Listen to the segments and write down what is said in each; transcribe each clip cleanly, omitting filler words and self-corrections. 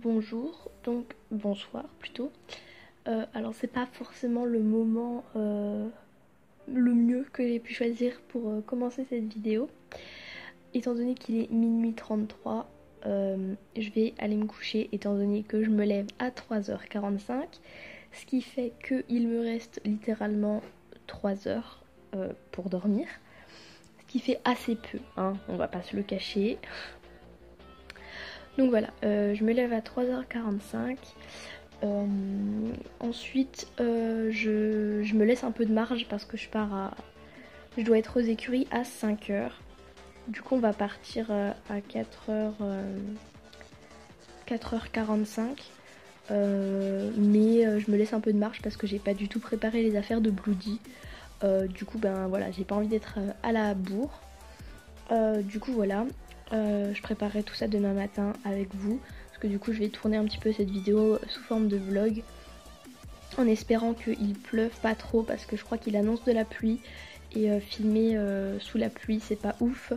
bonjour, donc bonsoir plutôt. Alors c'est pas forcément le moment le mieux que j'ai pu choisir pour commencer cette vidéo. Étant donné qu'il est minuit 33, je vais aller me coucher étant donné que je me lève à 3h45. Ce qui fait qu'il me reste littéralement 3 heures pour dormir. Ce qui fait assez peu, hein, on va pas se le cacher. Donc voilà, je me lève à 3h45. Ensuite, je me laisse un peu de marge parce que je dois être aux écuries à 5h. Du coup, on va partir à 4h45. Mais je me laisse un peu de marge parce que j'ai pas du tout préparé les affaires de Bloody. Du coup, ben voilà, j'ai pas envie d'être à la bourre. Du coup, voilà. Je préparerai tout ça demain matin avec vous parce que du coup je vais tourner un petit peu cette vidéo sous forme de vlog en espérant qu'il pleuve pas trop parce que je crois qu'il annonce de la pluie et filmer sous la pluie c'est pas ouf.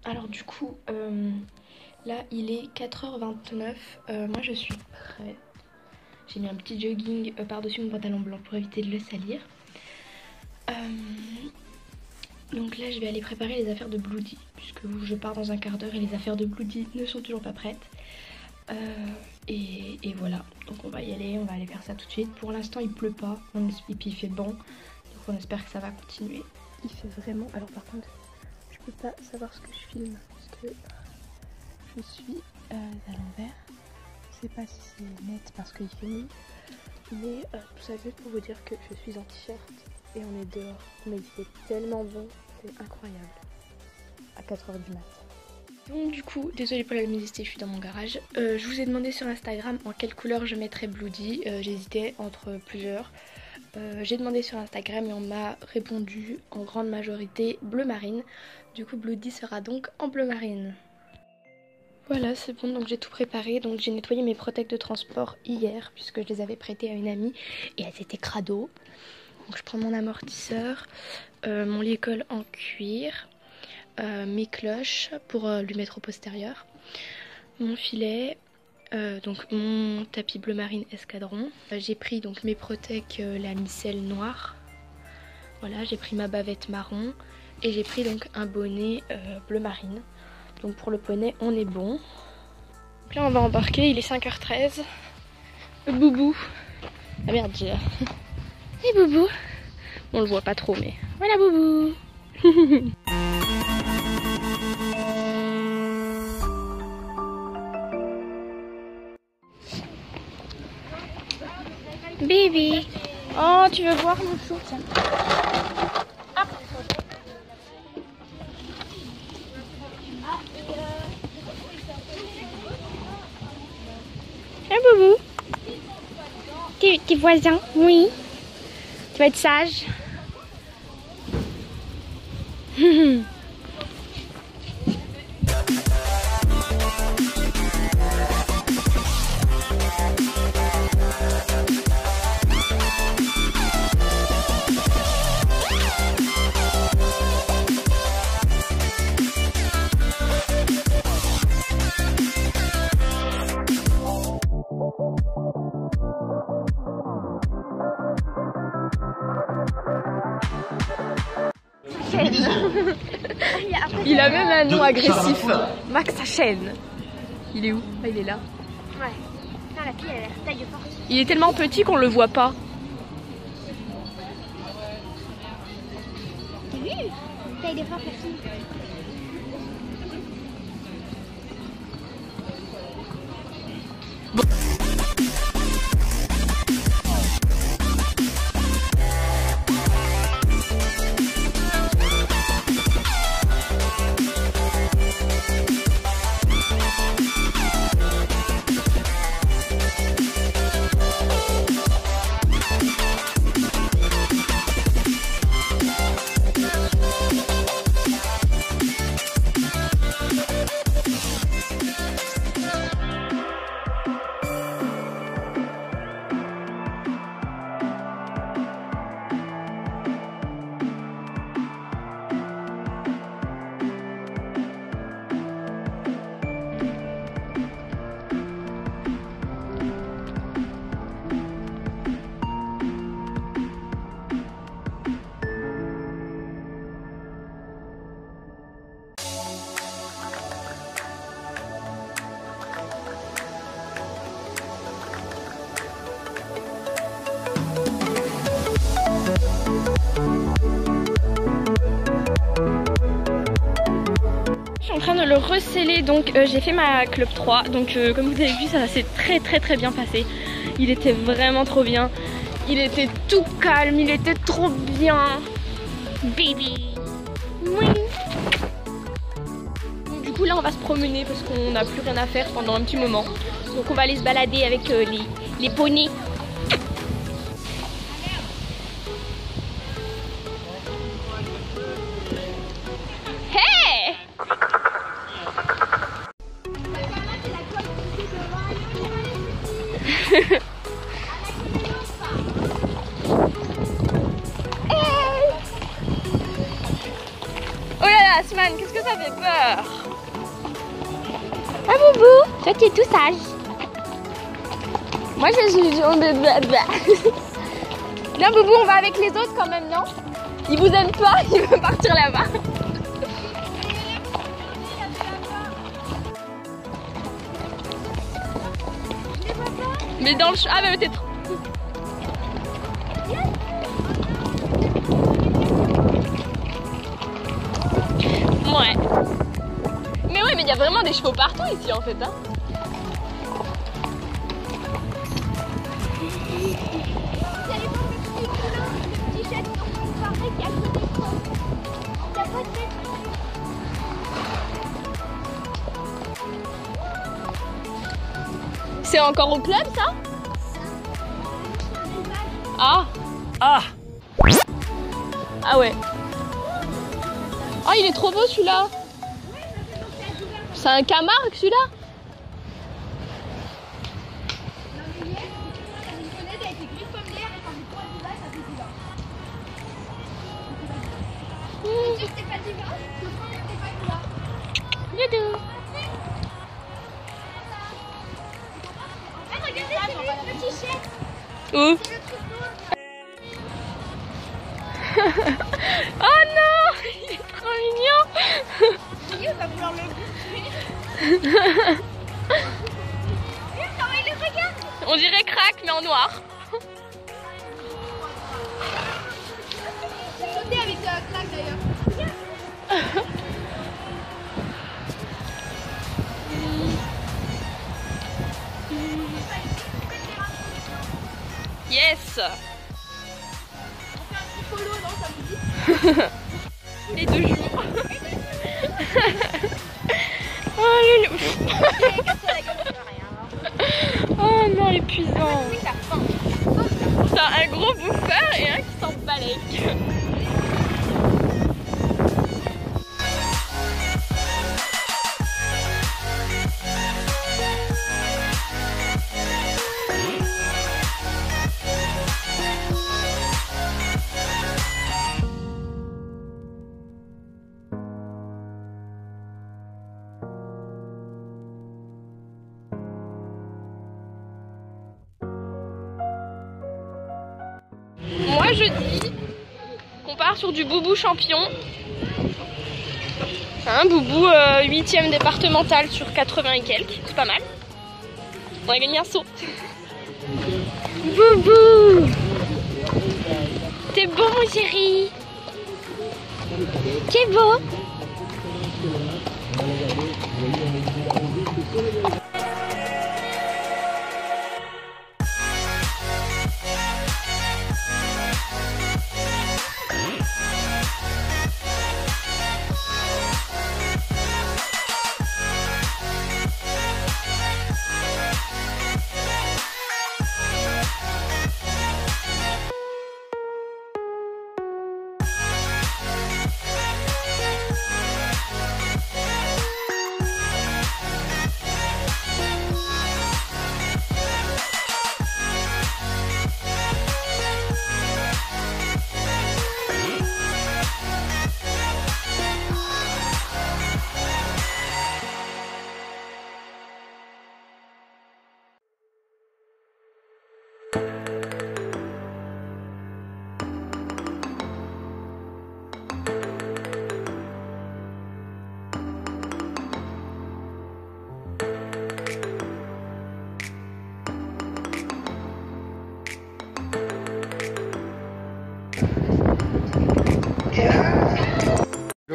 Alors du coup là il est 4h29, moi je suis prête. J'ai mis un petit jogging par-dessus mon pantalon blanc pour éviter de le salir. Donc là je vais aller préparer les affaires de Bloody puisque je pars dans un quart d'heure et les affaires de Bloody ne sont toujours pas prêtes. Et voilà, donc on va y aller, on va aller faire ça tout de suite. Pour l'instant il pleut pas, et puis il fait bon, donc on espère que ça va continuer. Il fait vraiment, alors par contre je peux pas savoir ce que je filme parce que je suis à l'envers. Je sais pas si c'est net parce qu'il fait nuit, mais tout ça juste pour vous dire que je suis en t-shirt. Et on est dehors, mais il fait tellement bon, c'est incroyable. À 4h du mat. Donc du coup, désolée pour la luminosité, je suis dans mon garage. Je vous ai demandé sur Instagram en quelle couleur je mettrais Bloody. J'hésitais entre plusieurs. J'ai demandé sur Instagram et on m'a répondu en grande majorité bleu marine. Du coup, Bloody sera donc en bleu marine. Voilà, c'est bon, donc j'ai tout préparé. Donc j'ai nettoyé mes protects de transport hier puisque je les avais prêtés à une amie et elles étaient crado. Donc je prends mon amortisseur, mon lit-école en cuir, mes cloches pour lui mettre au postérieur, mon filet, donc mon tapis bleu marine escadron. J'ai pris donc mes protects, la micelle noire. Voilà, j'ai pris ma bavette marron et j'ai pris donc un bonnet bleu marine. Donc pour le poney, on est bon. Donc là on va embarquer, il est 5h13. Le boubou. Ah merde, j'ai... Et Boubou, on le voit pas trop mais voilà Boubou. Baby. Oh tu veux voir mon chou tiens. Hop. Hey Boubou. Tes voisins, oui. Tu vas être sage. Il a même un nom agressif. Max sa chaîne. Il est où? Ah, il est là. Ouais. Putain, la fille elle a l'air taille forte. Il est tellement petit qu'on le voit pas. T'as vu? Taille de forte la fille. le recellé, donc j'ai fait ma club 3. Donc comme vous avez vu, ça s'est très bien passé. Il était vraiment trop bien. Il était tout calme, il était trop bien. Baby. Oui. Donc, du coup là on va se promener parce qu'on n'a plus rien à faire pendant un petit moment. Donc on va aller se balader avec les poneys. Hey! Oh là là, Asman, qu'est-ce que ça fait peur? Ah Boubou, toi tu es tout sage. Moi je suis Viens Boubou, on va avec les autres quand même, non? Il vous aime pas, il veut partir là-bas. Mais dans le chat, ah mais t'es trop... Ouais. Mais ouais, mais il y a vraiment des chevaux partout ici en fait, hein. C'est encore au club ça? Ah. Ah! Ah ouais. Oh il est trop beau celui-là. C'est un Camargue celui-là? Youdou. Où? Oh non, il est trop mignon. Il va vouloir le bouffer. Comment il le regarde? On dirait Crack mais en noir. J'ai sauté avec Crack d'ailleurs. Yes. On fait un petit polo, non, ça vous dit? Les 2 jours. Oh le oh non l'épuisant. T'as un gros bouffeur et un qui s'en balèque. Moi je dis qu'on part sur du Boubou champion. Un Boubou 8e départemental sur 80 et quelques, c'est pas mal. On a gagné un saut. Boubou, t'es beau mon chéri. T'es beau.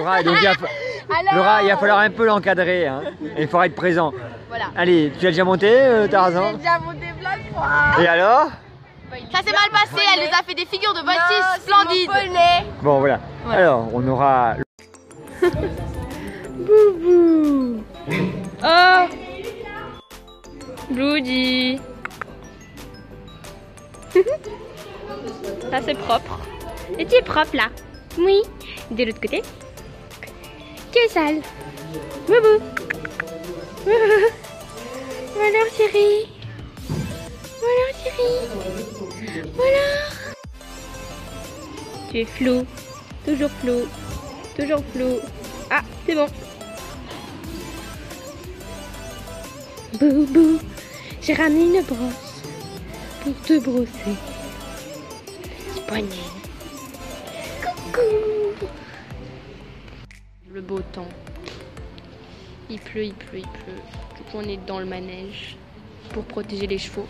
Laura, donc Laura, il va falloir un peu l'encadrer, hein. Et il faudra être présent. Voilà. Allez, tu as déjà monté, Tarzan? J'ai déjà monté plein de fois. Et alors? Ça s'est mal passé, elle nous a fait des figures de voltige splendides. Bon, voilà. Alors, on aura... Boubou. Oh Bloody. Ça c'est propre. Et tu es propre là? Oui. De l'autre côté? Tu es sale. Boubou. Voilà chérie. Voilà chérie. Voilà. Tu es flou. Toujours flou. Toujours flou. Ah, c'est bon. Boubou, j'ai ramené une brosse pour te brosser. Petit poignet. Coucou. Le beau temps. Il pleut, il pleut, il pleut. Du coup, on est dans le manège pour protéger les chevaux.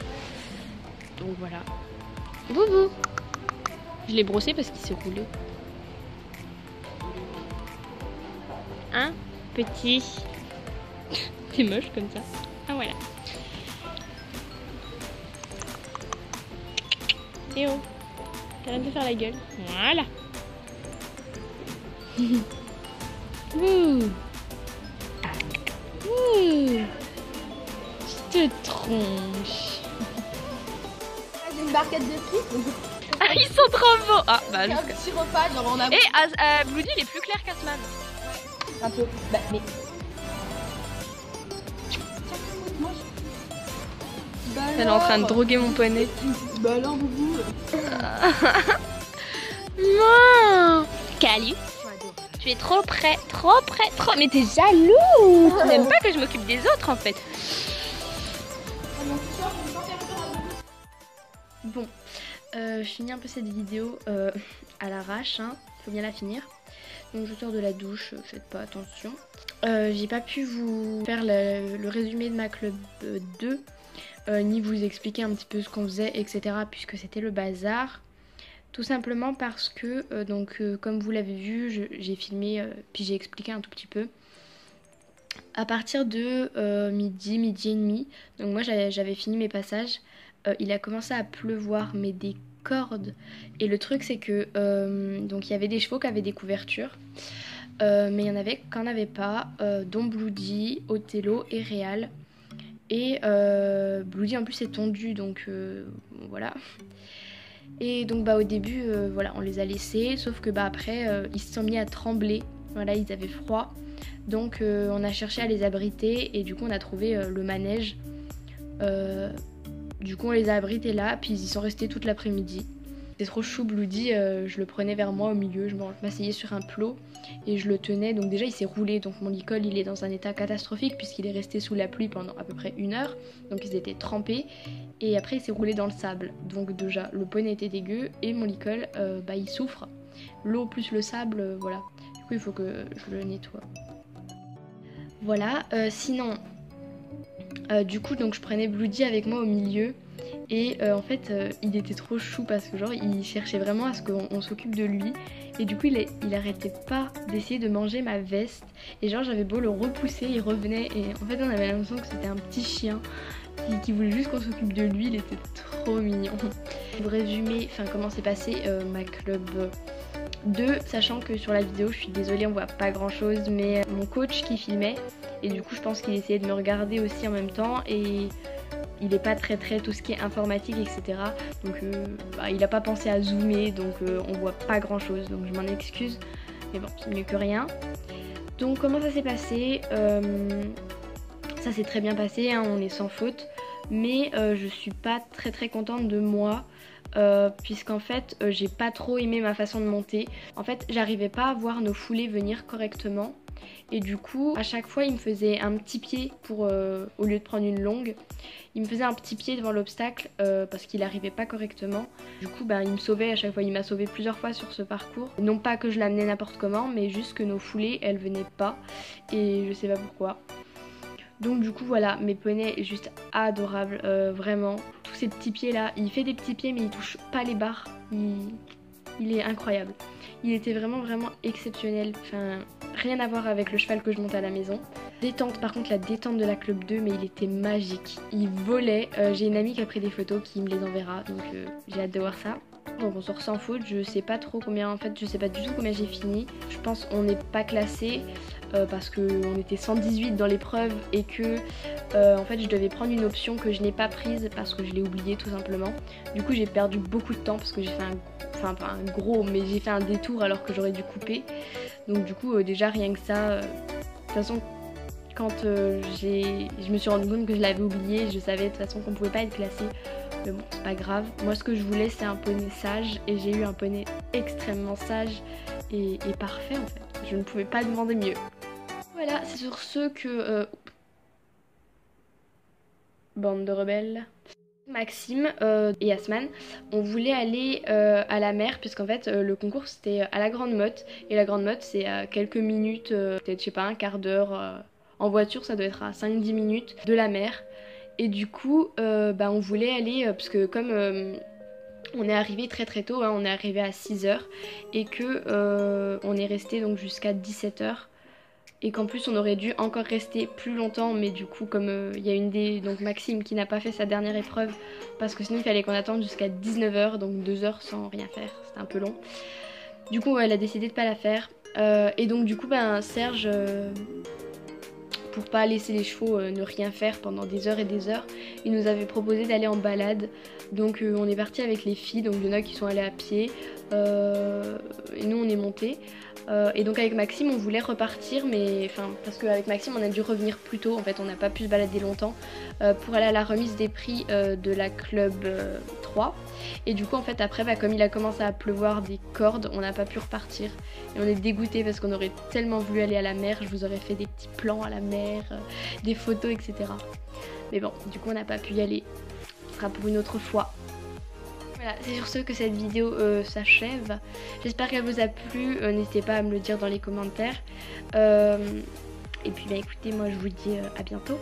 Donc voilà. Boubou. Je l'ai brossé parce qu'il s'est roulé. Hein, petit. C'est moche comme ça. Ah voilà. Et oh, t'arrêtes de faire la gueule. Voilà. Ouh. Ouh. Je te tronche. J'ai une barquette de frites. Ah, ils sont trop beaux. Ah, bah, Un petit repas, genre on a... et Bloody, il est plus clair qu'Asman. Un peu. Bah, mais... Elle est en train de droguer mon poney. Bah alors, boubou. Non. Calu. Tu es trop près, trop près, trop. Mais t'es jaloux. Tu n'aimes pas que je m'occupe des autres en fait. Bon, je finis un peu cette vidéo à l'arrache. Hein. Faut bien la finir. Donc je sors de la douche, faites pas attention. J'ai pas pu vous faire le résumé de ma club 2. Ni vous expliquer un petit peu ce qu'on faisait, etc. puisque c'était le bazar. Tout simplement parce que, comme vous l'avez vu, j'ai filmé, puis j'ai expliqué un tout petit peu. À partir de midi et demi, donc moi j'avais fini mes passages, il a commencé à pleuvoir, mais des cordes. Et le truc c'est que, donc il y avait des chevaux qui avaient des couvertures, mais il y en avait qui n'en avaient pas, dont Bloody, Othello et Réal. Et Bloody en plus est tondu, donc voilà. Et donc au début voilà, on les a laissés, sauf que après ils se sont mis à trembler, voilà, ils avaient froid. Donc on a cherché à les abriter et du coup on a trouvé le manège. Du coup on les a abrités là, puis ils y sont restés toute l'après-midi. C'était trop chou Bloody, je le prenais vers moi au milieu, je m'asseyais sur un plot et je le tenais. Donc déjà il s'est roulé, donc mon licol il est dans un état catastrophique puisqu'il est resté sous la pluie pendant à peu près 1 heure. Donc ils étaient trempés et après il s'est roulé dans le sable. Donc déjà le poney était dégueu et mon licol il souffre. L'eau plus le sable, voilà. Du coup il faut que je le nettoie. Voilà, sinon du coup donc je prenais Bloody avec moi au milieu. Et en fait il était trop chou parce que genre il cherchait vraiment à ce qu'on s'occupe de lui. Et du coup il arrêtait pas d'essayer de manger ma veste. Et genre j'avais beau le repousser, il revenait. Et en fait on avait l'impression que c'était un petit chien qui voulait juste qu'on s'occupe de lui. Il était trop mignon. Pour résumer, comment s'est passé ma club 2, sachant que sur la vidéo, je suis désolée, on voit pas grand chose, mais mon coach qui filmait, et du coup je pense qu'il essayait de me regarder aussi en même temps, et il est pas très tout ce qui est informatique, etc. Donc il a pas pensé à zoomer, donc on voit pas grand chose, donc je m'en excuse, mais bon, c'est mieux que rien. Donc comment ça s'est passé? Ça s'est très bien passé, hein, on est sans faute, mais je suis pas très contente de moi. Puisqu'en fait j'ai pas trop aimé ma façon de monter. En fait j'arrivais pas à voir nos foulées venir correctement et du coup à chaque fois il me faisait un petit pied pour au lieu de prendre une longue, il me faisait un petit pied devant l'obstacle parce qu'il arrivait pas correctement. Du coup il me sauvait à chaque fois, il m'a sauvé plusieurs fois sur ce parcours. Non pas que je l'amenais n'importe comment, mais juste que nos foulées elles venaient pas et je sais pas pourquoi. Donc du coup voilà, mes poneys juste adorables, vraiment. Tous ces petits pieds là, il fait des petits pieds mais il touche pas les barres, il est incroyable. Il était vraiment exceptionnel, rien à voir avec le cheval que je monte à la maison. Détente, par contre la détente de la Club 2, mais il était magique, il volait. J'ai une amie qui a pris des photos qui me les enverra, donc j'ai hâte de voir ça. Donc on sort sans faute, je sais pas trop combien, en fait je sais pas du tout combien j'ai fini. Je pense qu'on n'est pas classé parce qu'on était 118 dans l'épreuve et que en fait je devais prendre une option que je n'ai pas prise parce que je l'ai oubliée tout simplement. Du coup j'ai perdu beaucoup de temps parce que j'ai fait enfin pas un gros, mais j'ai fait un détour alors que j'aurais dû couper. Donc du coup déjà rien que ça, de toute façon quand je me suis rendu compte que je l'avais oublié, je savais de toute façon qu'on pouvait pas être classé. Mais bon, c'est pas grave. Moi, ce que je voulais, c'est un poney sage. Et j'ai eu un poney extrêmement sage et parfait, en fait. Je ne pouvais pas demander mieux. Voilà, c'est sur ce que... Bande de rebelles. Maxime et Asman, on voulait aller à la mer, puisqu'en fait, le concours, c'était à la Grande Motte. Et la Grande Motte, c'est à quelques minutes, peut-être, je sais pas, un quart d'heure. En voiture, ça doit être à 5-10 minutes de la mer. Et du coup, on voulait aller, parce que comme on est arrivé très très tôt, hein, on est arrivé à 6h, et que on est resté donc jusqu'à 17h, et qu'en plus on aurait dû encore rester plus longtemps, mais du coup comme il y a donc Maxime qui n'a pas fait sa dernière épreuve, parce que sinon il fallait qu'on attende jusqu'à 19h, donc 2 heures sans rien faire, c'était un peu long. Du coup elle a décidé de pas la faire, et donc du coup Serge... pour pas laisser les chevaux ne rien faire pendant des heures et des heures, il nous avait proposé d'aller en balade. Donc on est parti avec les filles, donc il y en a qui sont allés à pied, et nous on est montés. Et donc avec Maxime on voulait repartir, mais parce qu'avec Maxime on a dû revenir plus tôt, en fait on n'a pas pu se balader longtemps pour aller à la remise des prix de la Club 3. Et du coup en fait après comme il a commencé à pleuvoir des cordes, on n'a pas pu repartir. Et on est dégoûté parce qu'on aurait tellement voulu aller à la mer, je vous aurais fait des petits plans à la mer, des photos, etc. Mais bon, du coup on n'a pas pu y aller, ce sera pour une autre fois. Voilà, c'est sur ce que cette vidéo s'achève. J'espère qu'elle vous a plu, n'hésitez pas à me le dire dans les commentaires. Et puis écoutez, moi je vous dis à bientôt.